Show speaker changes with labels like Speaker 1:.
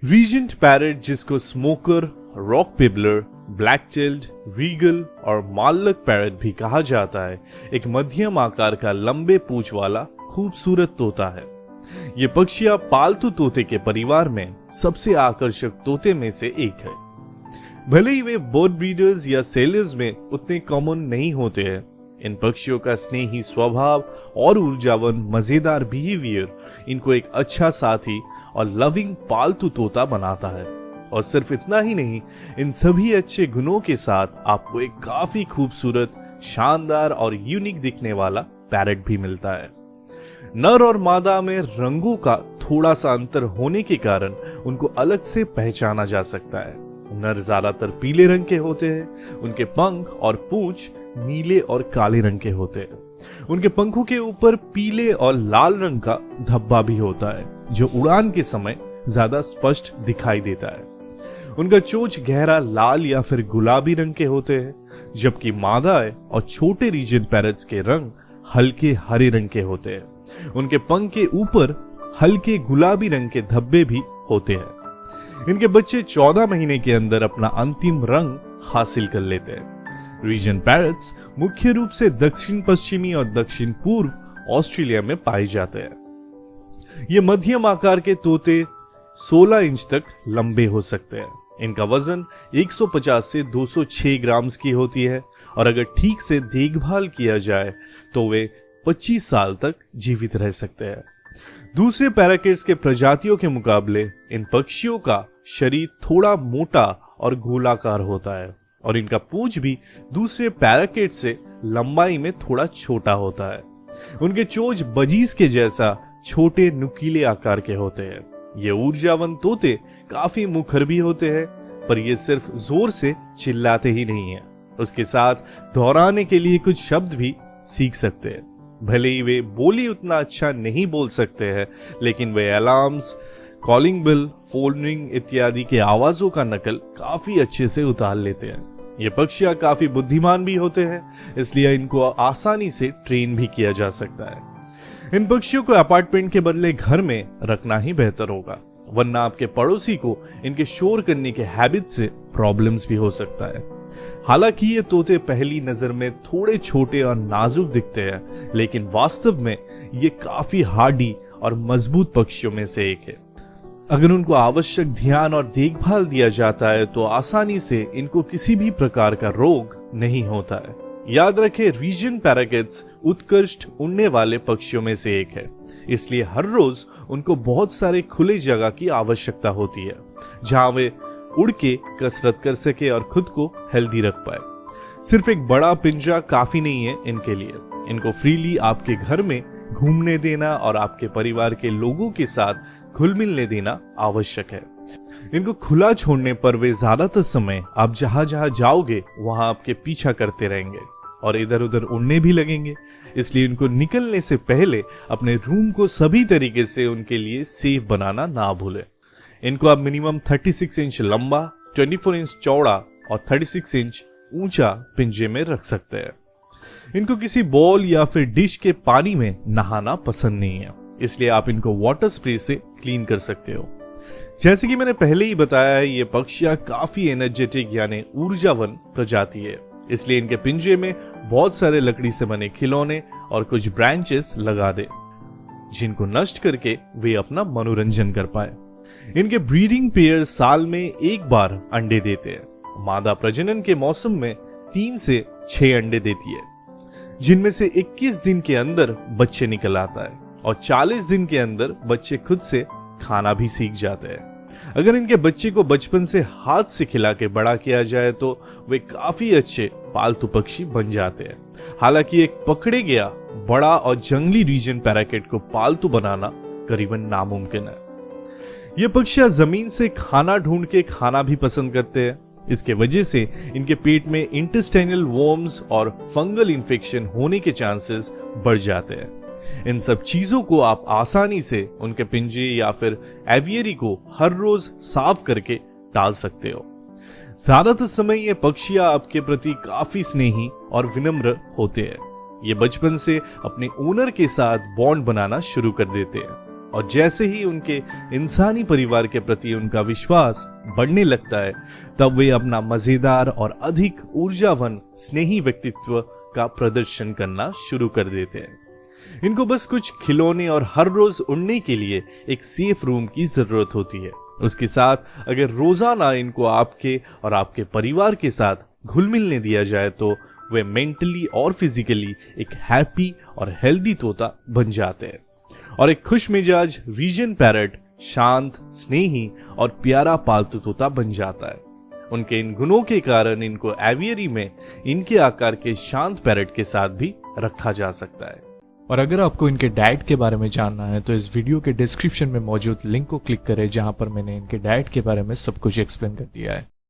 Speaker 1: Reagent parrot, जिसको smoker, rock pebbler, black tailed, regal और मालक पैरट भी कहा जाता है, एक मध्यम आकार का लंबे पूंछ वाला खूबसूरत तोता है। ये पक्षियां पालतू तोते के परिवार में सबसे आकर्षक तोते में से एक है। भले ही वे बर्ड ब्रीडर्स या सेलर्स में उतने कॉमन नहीं होते हैं, इन पक्षियों का स्नेही स्वभाव और ऊर्जावान मजेदार बिहेवियर इनको एक अच्छा साथी और लविंग पालतू तोता बनाता है। और सिर्फ इतना ही नहीं, इन सभी अच्छे गुणों के साथ आपको एक काफी खूबसूरत, शानदार और यूनिक दिखने वाला पैरट भी मिलता है। नर और मादा में रंगों का थोड़ा सा अंतर होने के कारण उनको अलग से पहचाना जा सकता है। नर ज्यादातर पीले रंग के होते हैं, उनके पंख और पूंछ नीले और काले रंग के होते हैं। उनके पंखों के ऊपर पीले और लाल रंग का धब्बा भी होता है, जो उड़ान के समय ज्यादा स्पष्ट दिखाई देता है। उनका चोंच गहरा लाल या फिर गुलाबी रंग के होते हैं, जबकि मादाएं और छोटे रीजन पैरट्स के रंग हल्के हरे रंग के होते हैं। उनके पंख के ऊपर हल्के गुलाबी रंग के धब्बे भी होते हैं। इनके बच्चे 14 महीने के अंदर अपना अंतिम रंग हासिल कर लेते हैं। रीजन पैरट्स मुख्य रूप से दक्षिण पश्चिमी और दक्षिण पूर्व ऑस्ट्रेलिया में पाए जाते हैं। ये मध्यम आकार के तोते 16 इंच तक लंबे हो सकते हैं। इनका वजन 150 से 206 ग्राम्स की होती है और अगर ठीक से देखभाल किया जाए तो वे 25 साल तक जीवित रह सकते हैं। दूसरे पैराकिट्स के प्रजातियों के मुकाबले इन पक्षियों का शरीर थोड़ा मोटा और गोलाकार होता है और इनका पूंछ भी दूसरे पैराकिट से लंबाई में थोड़ा छोटा होता है। उनके चोंच बजीज के जैसा छोटे नुकीले आकार के होते हैं। ये ऊर्जावान तोते काफी मुखर भी होते हैं, पर ये सिर्फ जोर से चिल्लाते ही नहीं है, उसके साथ दोहराने के लिए कुछ शब्द भी सीख सकते हैं। भले ही वे बोली उतना अच्छा नहीं बोल सकते हैं, लेकिन वे alarms, calling bell, phone ring इत्यादि के आवाजों का नकल काफी अच्छे से उतार लेते हैं। ये पक्षियां काफी बुद्धिमान भी होते हैं, इसलिए इनको आसानी से ट्रेन भी किया जा सकता है। इन पक्षियों को अपार्टमेंट के बदले घर में रखना ही बेहतर होगा, वरना आपके पड़ोसी को इनके शोर करने के हैबिट से प्रॉब्लम्स भी हो सकता है। हालांकि ये तोते पहली नजर में थोड़े छोटे और नाजुक दिखते हैं, लेकिन वास्तव में ये काफी हार्डी और मजबूत पक्षियों में से एक है। अगर उनको आवश्यक ध्यान और देखभाल दिया जाता है तो आसानी से इनको किसी भी प्रकार का रोग नहीं होता है। याद रखें, रीजन पैराकिट्स उत्कृष्ट उड़ने वाले पक्षियों में से एक है, इसलिए हर रोज उनको बहुत सारे खुले जगह की आवश्यकता होती है, जहां वे उड़ के कसरत कर सके और खुद को हेल्दी रख पाए। सिर्फ एक बड़ा पिंजरा काफी नहीं है इनके लिए। इनको फ्रीली आपके घर में घूमने देना और आपके परिवार के लोगों के साथ घुल मिलने देना आवश्यक है। इनको खुला छोड़ने पर वे ज्यादातर समय आप जहां जहां जाओगे वहां आपके पीछा करते रहेंगे और इधर उधर उड़ने भी लगेंगे। इसलिए इनको निकलने से पहले अपने रूम को सभी तरीके से उनके लिए सेफ बनाना ना भूलें। इनको आप मिनिमम 36 इंच लंबा, 24 इंच चौड़ा और 36 इंच ऊंचा पिंजे में रख सकते हैं। इनको किसी बॉल या फिर डिश के पानी में नहाना पसंद नहीं है, इसलिए आप इनको वाटर स्प्रे से क्लीन कर सकते हो। जैसे कि मैंने पहले ही बताया है, ये पक्षियां काफी एनर्जेटिक यानी ऊर्जावान प्रजाति है, इसलिए इनके पिंजे में बहुत सारे लकड़ी से बने खिलौने और कुछ ब्रांचेस लगा दे, जिनको नष्ट करके वे अपना मनोरंजन कर पाए। इनके ब्रीडिंग पेयर साल में एक बार अंडे देते हैं। मादा प्रजनन के मौसम में 3 से 6 अंडे देती है, जिनमें से 21 दिन के अंदर बच्चे निकल आता है और 40 दिन के अंदर बच्चे खुद से खाना भी सीख जाते हैं। अगर इनके बच्चे को बचपन से हाथ से खिला के बड़ा किया जाए तो वे काफी अच्छे पालतू पक्षी बन जाते हैं। हालांकि एक पकड़े गया बड़ा और जंगली रीजन पैराकिट को पालतू बनाना करीबन नामुमकिन है। ये पक्षियां जमीन से खाना ढूंढ के खाना भी पसंद करते हैं। इसके वजह से इनके पेट में इंटेस्टाइनल वर्म्स और फंगल इन्फेक्शन होने के चांसेस बढ़ जाते हैं। इन सब चीजों को आप आसानी से उनके पिंजे या फिर एवियरी को हर रोज साफ करके टाल सकते हो। ज्यादातर समय ये पक्षियां आपके प्रति काफी स्नेही और विनम्र होते हैं। ये बचपन से अपने ओनर के साथ बॉन्ड बनाना शुरू कर देते हैं और जैसे ही उनके इंसानी परिवार के प्रति उनका विश्वास बढ़ने लगता है, तब वे अपना मजेदार और अधिक ऊर्जावान स्नेही व्यक्तित्व का प्रदर्शन करना शुरू कर देते हैं। इनको बस कुछ खिलौने और हर रोज उड़ने के लिए एक सेफ रूम की जरूरत होती है। उसके साथ अगर रोजाना इनको आपके और आपके परिवार के साथ घुल मिलने दिया जाए तो वे मेंटली और फिजिकली एक हैप्पी और हेल्दी तोता बन जाते हैं और एक खुश मिजाज रीजन पैरट शांत, स्नेही और प्यारा पालतू तोता बन जाता है। उनके इन गुणों के कारण इनको एवियरी में इनके आकार के शांत पैरट के साथ भी रखा जा सकता है।
Speaker 2: और अगर आपको इनके डाइट के बारे में जानना है तो इस वीडियो के डिस्क्रिप्शन में मौजूद लिंक को क्लिक करें, जहां पर मैंने इनके डाइट के बारे में सब कुछ एक्सप्लेन कर दिया है।